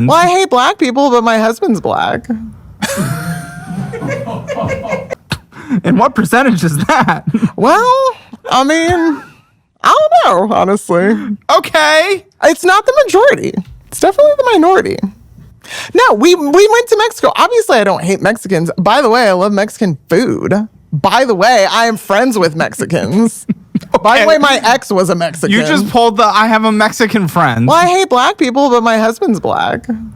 Well, I hate black people, but my husband's black. And what percentage is that? Well, I mean, I don't know, honestly. Okay. It's not the majority. It's definitely the minority. No, we went to Mexico. Obviously, I don't hate Mexicans. By the way, I love Mexican food. By the way, I am friends with Mexicans. Okay. By the way, my ex was a Mexican. You just pulled the I have a Mexican friend. Well, I hate black people, but my husband's black. I'm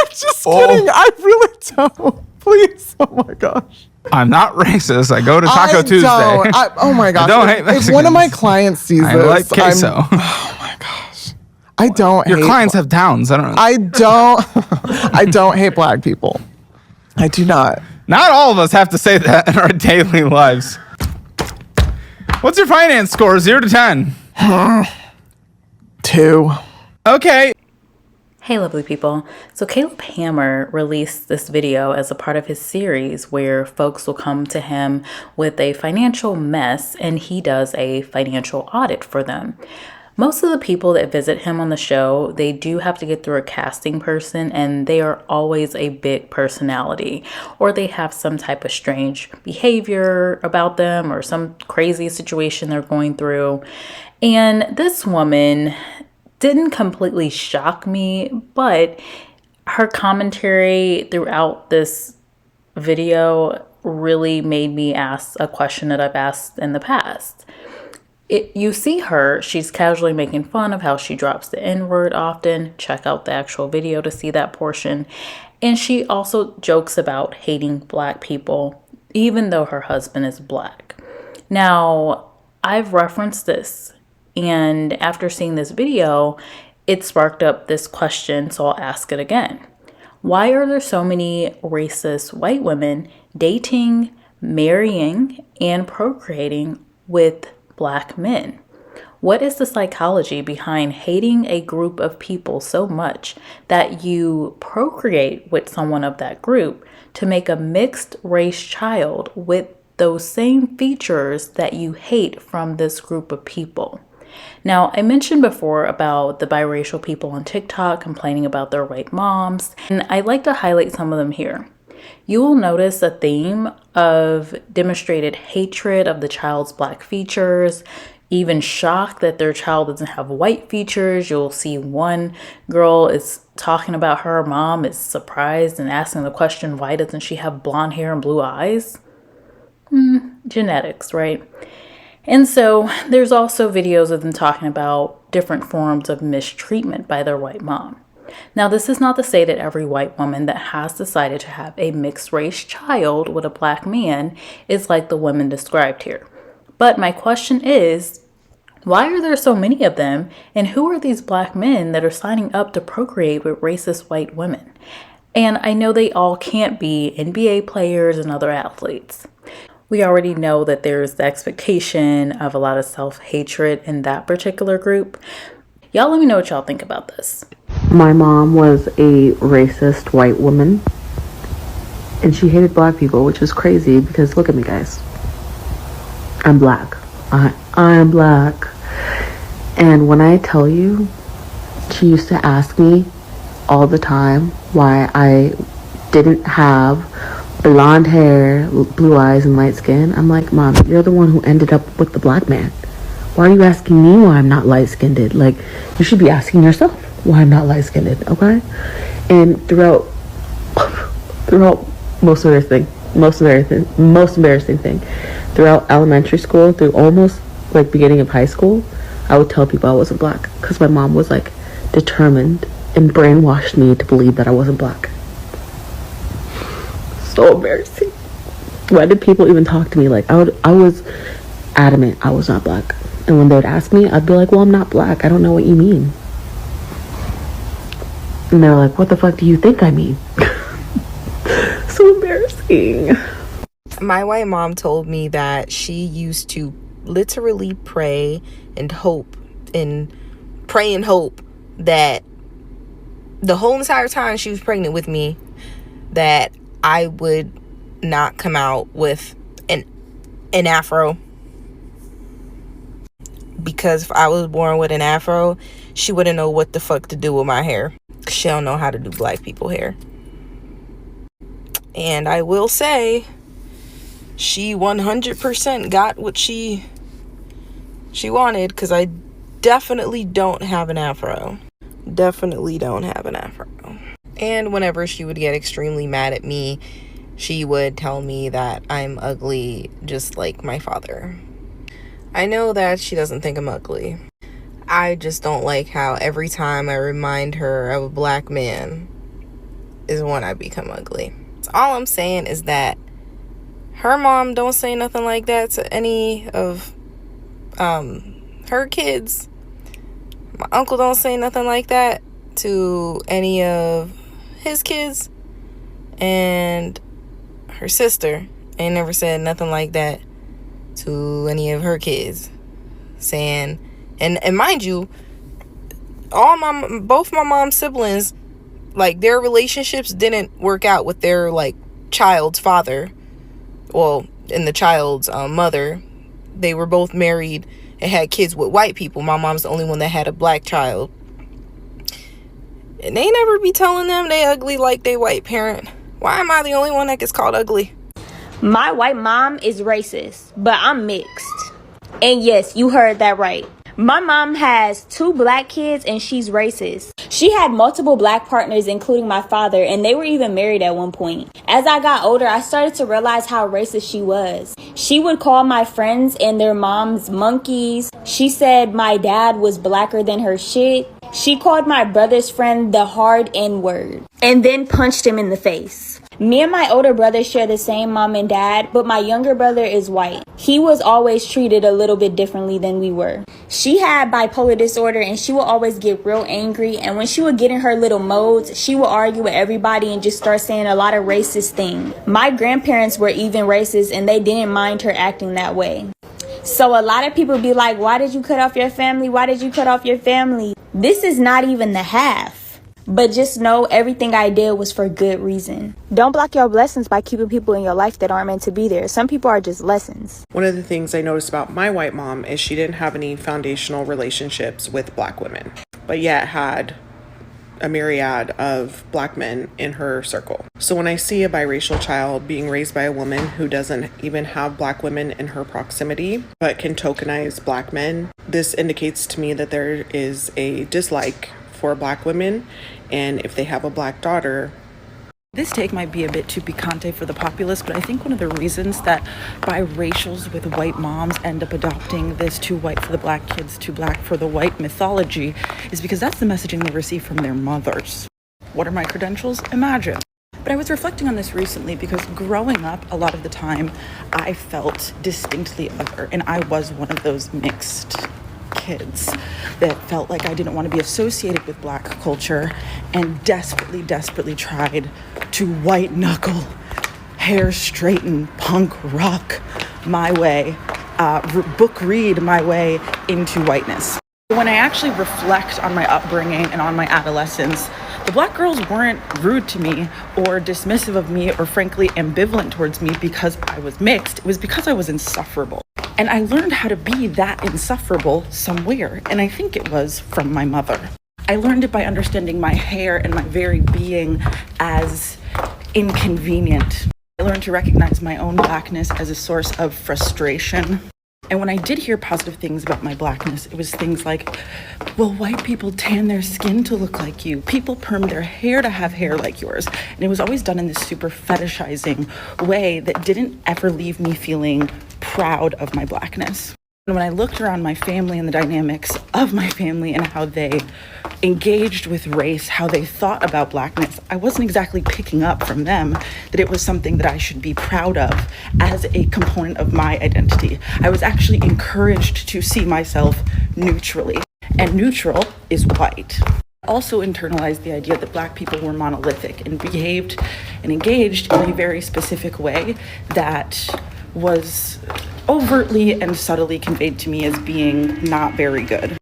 just kidding. I really don't. Please. Oh my gosh. I'm not racist. I go to Taco Tuesday. Oh my gosh. I don't hate Mexicans. If one of my clients sees this, I like queso. Oh my gosh. I don't Your clients have towns. I don't know. I don't hate black people. I do not. Not all of us have to say that in our daily lives. What's your finance score? 0 to 10? 2. Okay. Hey lovely people. So Caleb Hammer released this video as a part of his series where folks will come to him with a financial mess and he does a financial audit for them. Most of the people that visit him on the show, they do have to get through a casting person and they are always a big personality, or they have some type of strange behavior about them or some crazy situation they're going through. And this woman didn't completely shock me, but her commentary throughout this video really made me ask a question that I've asked in the past. You see her, she's casually making fun of how she drops the N-word often. Check out the actual video to see that portion. And she also jokes about hating black people, even though her husband is black. Now, I've referenced this, and after seeing this video, it sparked up this question, so I'll ask it again. Why are there so many racist white women dating, marrying, and procreating with black men? What is the psychology behind hating a group of people so much that you procreate with someone of that group to make a mixed race child with those same features that you hate from this group of people? Now, I mentioned before about the biracial people on TikTok complaining about their white moms, and I'd like to highlight some of them here. You will notice a theme of demonstrated hatred of the child's black features, even shock that their child doesn't have white features. You'll see one girl is talking about her mom is surprised and asking the question, why doesn't she have blonde hair and blue eyes? Genetics, right? And so there's also videos of them talking about different forms of mistreatment by their white mom. Now, this is not to say that every white woman that has decided to have a mixed race child with a black man is like the women described here. But my question is, why are there so many of them? And who are these black men that are signing up to procreate with racist white women? And I know they all can't be NBA players and other athletes. We already know that there's the expectation of a lot of self-hatred in that particular group. Y'all let me know what y'all think about this. My mom was a racist white woman, and she hated black people, which is crazy because look at me, guys. I'm black. I'm black. And when I tell you, she used to ask me all the time why I didn't have blonde hair, blue eyes, and light skin. I'm like, Mom, you're the one who ended up with the black man. Why are you asking me why I'm not light-skinned? Like, you should be asking yourself why I'm not light-skinned, okay? And throughout most embarrassing thing, throughout elementary school, through almost like beginning of high school, I would tell people I wasn't black because my mom was like determined and brainwashed me to believe that I wasn't black. So embarrassing. Why did people even talk to me? Like, I was adamant I was not black. And when they would ask me, I'd be like, well, I'm not black. I don't know what you mean. And they're like, what the fuck do you think I mean? So embarrassing. My white mom told me that she used to literally pray and hope that the whole entire time she was pregnant with me, that I would not come out with an afro. Because if I was born with an afro, she wouldn't know what the fuck to do with my hair. She don't know how to do black people hair. And I will say, she 100% got what she wanted, because I definitely don't have an afro. Definitely don't have an afro. And whenever she would get extremely mad at me, she would tell me that I'm ugly just like my father. I know that she doesn't think I'm ugly. I just don't like how every time I remind her of a black man is when I become ugly. So all I'm saying is that her mom don't say nothing like that to any of her kids. My uncle don't say nothing like that to any of his kids. And her sister ain't never said nothing like that to any of her kids. Saying, and mind you, both my mom's siblings, like, their relationships didn't work out with their, like, child's father. Well, and the child's mother. They were both married and had kids with white people. My mom's the only one that had a black child. And they never be telling them they ugly like they white parent. Why am I the only one that gets called ugly? My white mom is racist, but I'm mixed. And yes, you heard that right. My mom has 2 black kids and she's racist. She had multiple black partners, including my father, and they were even married at one point. As I got older, I started to realize how racist she was. She would call my friends and their moms monkeys. She said my dad was blacker than her shit. She called my brother's friend the hard N-word and then punched him in the face. Me and my older brother share the same mom and dad, but my younger brother is white. He was always treated a little bit differently than we were. She had bipolar disorder and she would always get real angry, and when she would get in her little modes, she would argue with everybody and just start saying a lot of racist things. My grandparents were even racist and they didn't mind her acting that way. So a lot of people be like, why did you cut off your family? Why did you cut off your family? This is not even the half. But just know everything I did was for good reason. Don't block your blessings by keeping people in your life that aren't meant to be there. Some people are just lessons. One of the things I noticed about my white mom is she didn't have any foundational relationships with black women, but yet had a myriad of black men in her circle. So when I see a biracial child being raised by a woman who doesn't even have black women in her proximity, but can tokenize black men, this indicates to me that there is a dislike for black women, and if they have a black daughter. This take might be a bit too picante for the populace, but I think one of the reasons that biracials with white moms end up adopting this too white for the black kids, too black for the white mythology is because that's the messaging they receive from their mothers. What are my credentials? Imagine. But I was reflecting on this recently because growing up, a lot of the time, I felt distinctly other, and I was one of those mixed kids that felt like I didn't want to be associated with black culture and desperately tried to white knuckle, hair straighten, punk rock my way, book read my way into whiteness. When I actually reflect on my upbringing and on my adolescence, the black girls weren't rude to me or dismissive of me or frankly ambivalent towards me because I was mixed. It was because I was insufferable. And I learned how to be that insufferable somewhere, and I think it was from my mother. I learned it by understanding my hair and my very being as inconvenient. I learned to recognize my own blackness as a source of frustration. And when I did hear positive things about my blackness, it was things like, well, white people tan their skin to look like you. People perm their hair to have hair like yours. And it was always done in this super fetishizing way that didn't ever leave me feeling proud of my blackness. And when I looked around my family and the dynamics of my family and how they engaged with race, how they thought about blackness, I wasn't exactly picking up from them that it was something that I should be proud of as a component of my identity. I was actually encouraged to see myself neutrally, and neutral is white. Also internalized the idea that black people were monolithic and behaved and engaged in a very specific way that was overtly and subtly conveyed to me as being not very good.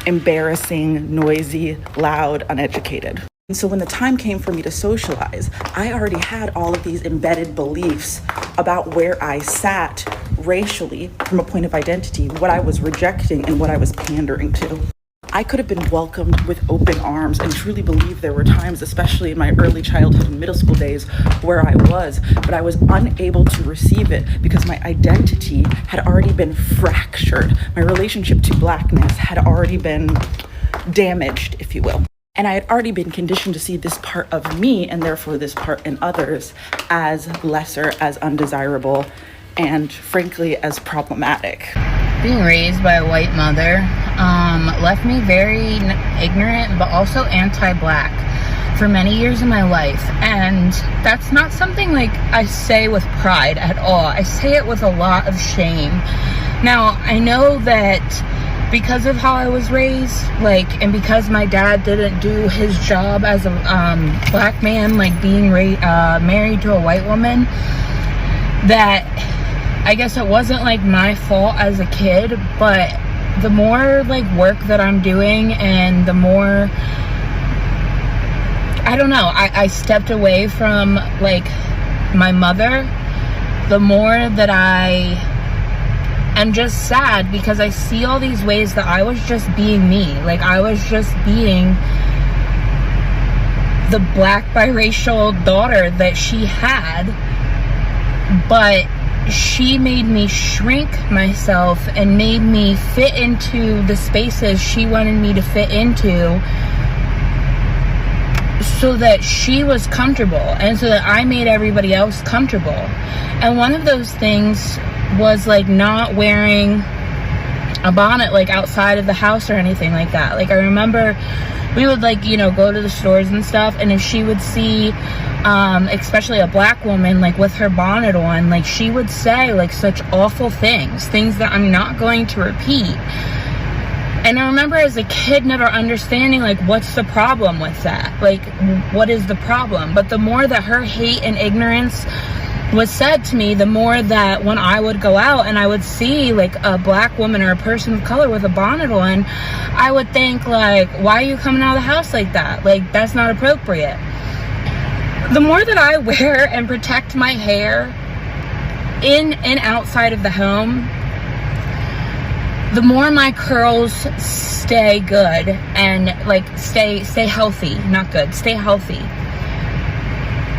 Embarrassing, noisy, loud, uneducated. And so when the time came for me to socialize, I already had all of these embedded beliefs about where I sat racially from a point of identity, what I was rejecting and what I was pandering to. I could have been welcomed with open arms and truly believe there were times, especially in my early childhood and middle school days, where I was, but I was unable to receive it because my identity had already been fractured. My relationship to Blackness had already been damaged, if you will. And I had already been conditioned to see this part of me, and therefore this part in others, as lesser, as undesirable, and frankly, as problematic. Being raised by a white mother left me very ignorant, but also anti-Black for many years in my life. And that's not something like I say with pride at all. I say it with a lot of shame. Now, I know that because of how I was raised, and because my dad didn't do his job as a Black man, being married to a white woman, that I guess it wasn't my fault as a kid, but the more work that I'm doing and the more, I don't know, I stepped away from my mother, the more that I am just sad because I see all these ways that I was just being me. I was just being the Black biracial daughter that she had, but she made me shrink myself and made me fit into the spaces she wanted me to fit into so that she was comfortable and so that I made everybody else comfortable. And one of those things was not wearing a bonnet outside of the house or anything like that. I remember we would go to the stores and stuff, and if she would see especially a Black woman with her bonnet on, she would say such awful things that I'm not going to repeat. And I remember as a kid never understanding what's the problem with that, what is the problem. But the more that her hate and ignorance was said to me, the more that when I would go out and I would see a Black woman or a person of color with a bonnet on, I would think why are you coming out of the house like that? That's not appropriate. The more that I wear and protect my hair in and outside of the home, the more my curls stay good and stay healthy, not good, stay healthy.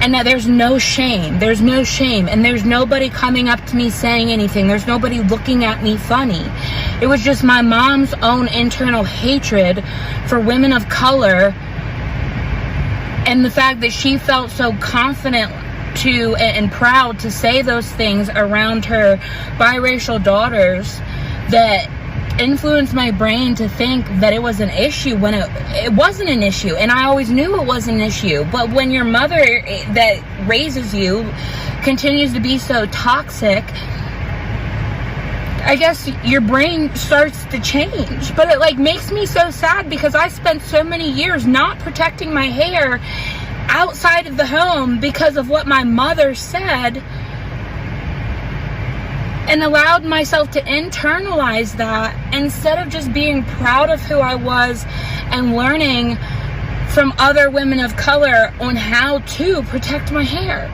And now there's no shame, and there's nobody coming up to me saying anything, there's nobody looking at me funny. It was just my mom's own internal hatred for women of color, and the fact that she felt so confident to and proud to say those things around her biracial daughters that influenced my brain to think that it was an issue when it wasn't an issue. And I always knew it was an issue, but when your mother that raises you continues to be so toxic, I guess your brain starts to change. But it makes me so sad because I spent so many years not protecting my hair outside of the home because of what my mother said, and allowed myself to internalize that instead of just being proud of who I was and learning from other women of color on how to protect my hair.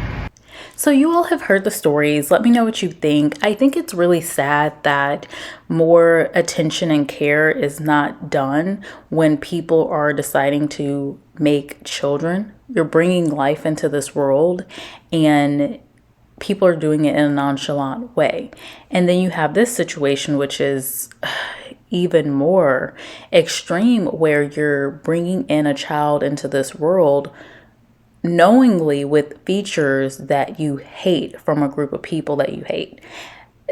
So you all have heard the stories. Let me know what you think. I think it's really sad that more attention and care is not done when people are deciding to make children. You're bringing life into this world and people are doing it in a nonchalant way. And then you have this situation, which is even more extreme, where you're bringing in a child into this world knowingly with features that you hate from a group of people that you hate.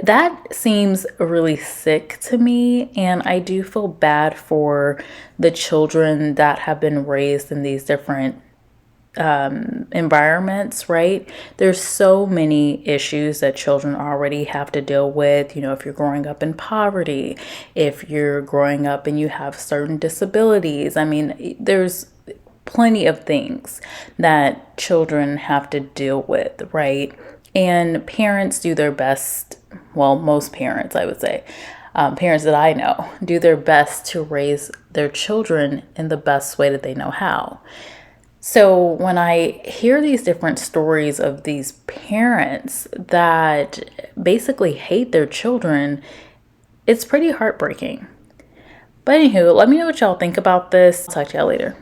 That seems really sick to me, and I do feel bad for the children that have been raised in these different environments, right? There's so many issues that children already have to deal with. If you're growing up in poverty, if you're growing up and you have certain disabilities, there's plenty of things that children have to deal with, right? And parents do their best, well, most parents, I would say, parents that I know do their best to raise their children in the best way that they know how. So when I hear these different stories of these parents that basically hate their children, it's pretty heartbreaking. But anywho, let me know what y'all think about this. Talk to y'all later.